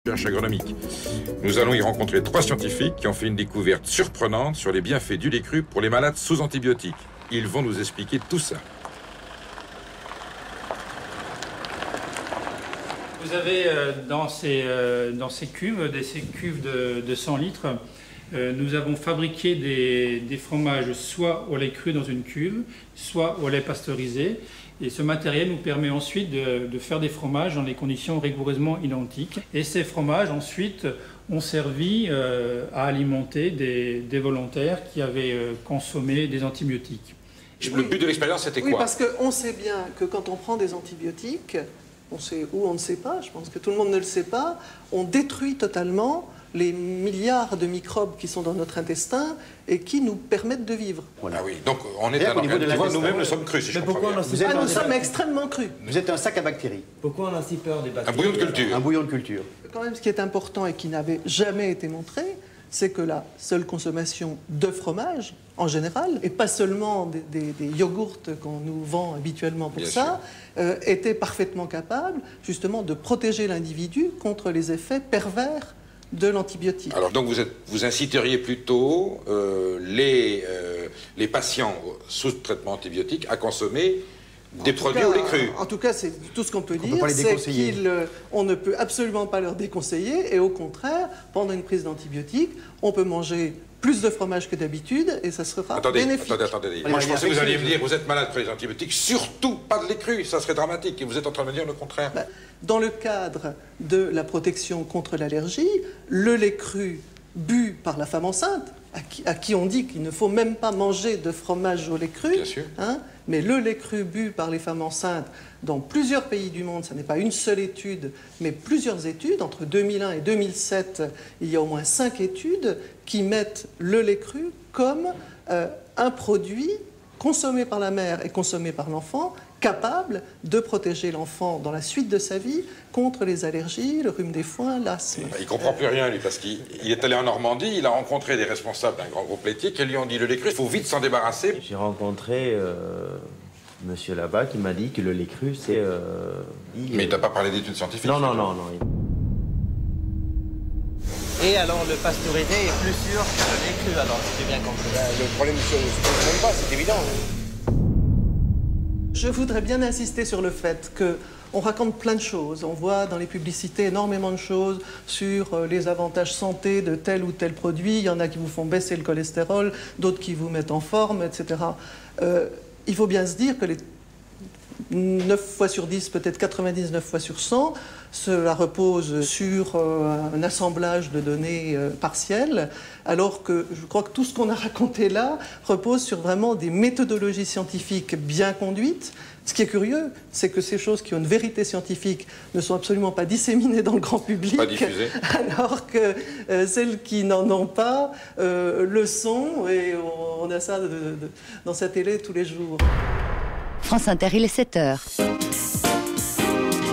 Recherche agronomique. Nous allons y rencontrer 3 scientifiques qui ont fait une découverte surprenante sur les bienfaits du lait cru pour les malades sous antibiotiques. Ils vont nous expliquer tout ça. Vous avez dans ces cuves, ces cuves de 100 litres, nous avons fabriqué des fromages soit au lait cru dans une cuve, soit au lait pasteurisé. Et ce matériel nous permet ensuite de faire des fromages dans des conditions rigoureusement identiques. Et ces fromages ensuite ont servi à alimenter des volontaires qui avaient consommé des antibiotiques. Le but de l'expérience, c'était quoi? Oui, parce qu'on sait bien que quand on prend des antibiotiques, on sait ou on ne sait pas, je pense que tout le monde ne le sait pas, on détruit totalement les milliards de microbes qui sont dans notre intestin et qui nous permettent de vivre. Voilà. Ah oui, donc on est un organisme, nous-mêmes nous sommes crus, si je comprends bien. Nous sommes extrêmement crus. Vous êtes un sac à bactéries. Pourquoi on a si peur des bactéries? Un bouillon de culture. Un bouillon de culture. Quand même, ce qui est important et qui n'avait jamais été montré, c'est que la seule consommation de fromage, en général, et pas seulement des yogourts qu'on nous vend habituellement pour ça, était parfaitement capable, justement, de protéger l'individu contre les effets pervers de l'antibiotique. Alors donc vous inciteriez plutôt les patients sous traitement antibiotique à consommer des produits au lait cru. En tout cas, c'est tout ce qu'on peut dire, c'est qu'on ne peut absolument pas leur déconseiller, et au contraire, pendant une prise d'antibiotiques, on peut manger plus de fromage que d'habitude, et ça sera bénéfique. Attendez. Moi, je pensais que vous alliez me dire, vous êtes malade pour les antibiotiques, surtout pas de lait cru, ça serait dramatique, et vous êtes en train de me dire le contraire. Dans le cadre de la protection contre l'allergie, le lait cru bu par la femme enceinte, à qui on dit qu'il ne faut même pas manger de fromage au lait cru, bien sûr. Mais le lait cru bu par les femmes enceintes dans plusieurs pays du monde, ce n'est pas une seule étude, mais plusieurs études, entre 2001 et 2007, il y a au moins 5 études qui mettent le lait cru comme un produit consommé par la mère et consommé par l'enfant, capable de protéger l'enfant dans la suite de sa vie contre les allergies, le rhume des foins, l'asthme. Il ne comprend plus rien, lui, parce qu'il est allé en Normandie, il a rencontré des responsables d'un grand groupe laitier qui lui ont dit le lait cru, il faut vite s'en débarrasser. J'ai rencontré monsieur là-bas qui m'a dit que le lait cru, c'est... Mais il t'a pas parlé d'études scientifiques? Non. Et alors, le pasteurisé est plus sûr que le lait cru, alors, si j'ai bien compris. Le problème, c'est même pas, c'est évident. Je voudrais bien insister sur le fait qu'on raconte plein de choses. On voit dans les publicités énormément de choses sur les avantages santé de tel ou tel produit. Il y en a qui vous font baisser le cholestérol, d'autres qui vous mettent en forme, etc. Il faut bien se dire que les 9 fois sur 10, peut-être 99 fois sur 100, cela repose sur un assemblage de données partielles, alors que je crois que tout ce qu'on a raconté là repose sur vraiment des méthodologies scientifiques bien conduites. Ce qui est curieux, c'est que ces choses qui ont une vérité scientifique ne sont absolument pas disséminées dans le grand public, pas diffusées, alors que celles qui n'en ont pas le sont, et on a ça dans sa télé tous les jours. France Inter, il est 7h.